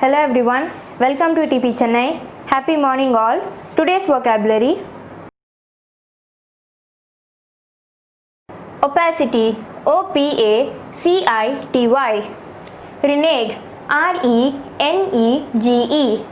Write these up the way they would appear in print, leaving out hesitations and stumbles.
Hello everyone, welcome to TP Chennai. Happy morning all. Today's vocabulary: opacity, OPACITY. Renege, RENEGE.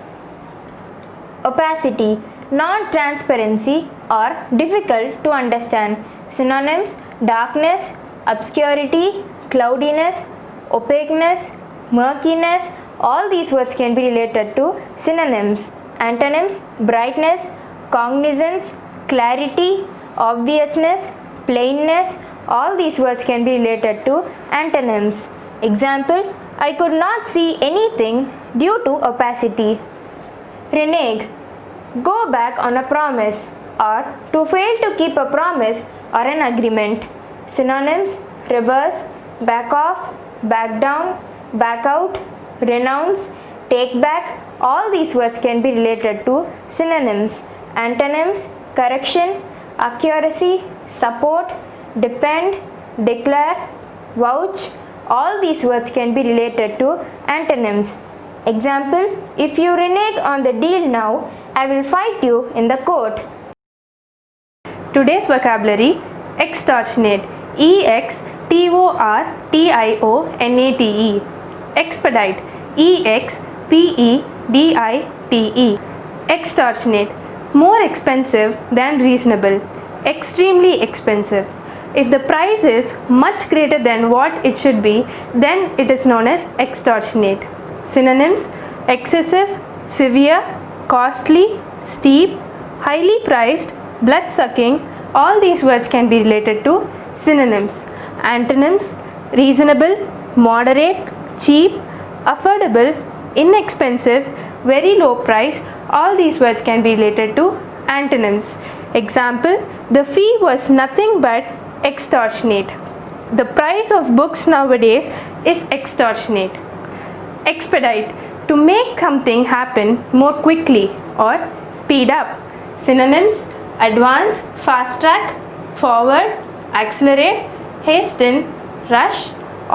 Opacity, non-transparency or difficult to understand. Synonyms: darkness, obscurity, cloudiness, opaqueness, murkiness. All these words can be related to synonyms. Antonyms: brightness, cognizance, clarity, obviousness, plainness. All these words can be related to antonyms. Example: I could not see anything due to opacity. Renege, go back on a promise, or to fail to keep a promise or an agreement. Synonyms: reverse, back off, back down, back out, renounce, take back. All these words can be related to synonyms. Antonyms: correction, accuracy, support, depend, declare, vouch. All these words can be related to antonyms. Example: if you renege on the deal now, I will fight you in the court. Today's vocabulary: extortionate, EXTORTIONATE. Expedite, EXPEDITE. Extortionate, more expensive than reasonable, extremely expensive. If the price is much greater than what it should be, then it is known as extortionate. Synonyms: excessive, severe, costly, steep, highly priced, blood-sucking. All these words can be related to synonyms. Antonyms: reasonable, moderate, cheap, affordable, inexpensive, very low price. All these words can be related to antonyms. Example: the fee was nothing but extortionate. The price of books nowadays is extortionate. Expedite, to make something happen more quickly or speed up. Synonyms: advance, fast track, forward, accelerate, hasten, rush.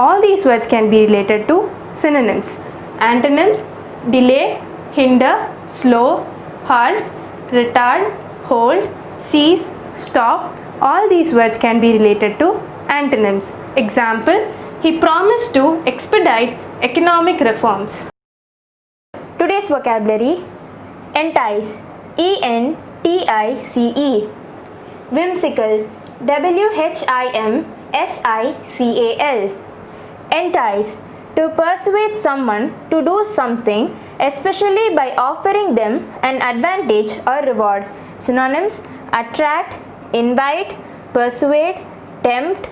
All these words can be related to synonyms. Antonyms: delay, hinder, slow, halt, retard, hold, cease, stop. All these words can be related to antonyms. Example: he promised to expedite economic reforms. Today's vocabulary: entice, ENTICE. Whimsical, WHIMSICAL. Entice, to persuade someone to do something, especially by offering them an advantage or reward. Synonyms: attract, invite, persuade, tempt,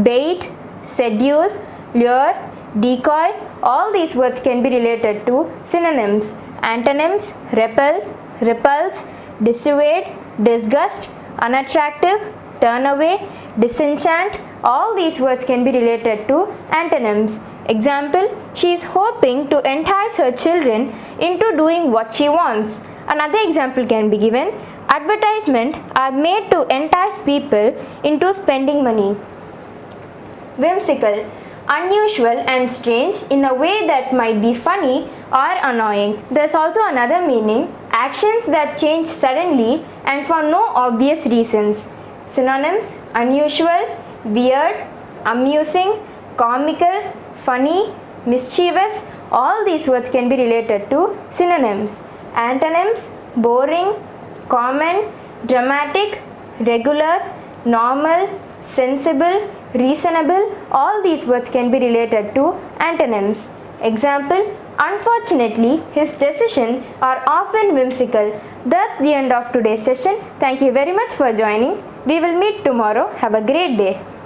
bait, seduce, lure, decoy. All these words can be related to synonyms. Antonyms: repel, repulse, dissuade, disgust, unattractive, turn away, disenchant. All these words can be related to antonyms. Example: she is hoping to entice her children into doing what she wants. Another example can be given: advertisements are made to entice people into spending money. Whimsical, unusual and strange in a way that might be funny or annoying. There's also another meaning: actions that change suddenly and for no obvious reasons. Synonyms: unusual, weird, amusing, comical, funny, mischievous. All these words can be related to synonyms. Antonyms: boring, common, dramatic, regular, normal, sensible, reasonable. All these words can be related to antonyms. Example: unfortunately, his decisions are often whimsical. That's the end of today's session. Thank you very much for joining. We will meet tomorrow. Have a great day.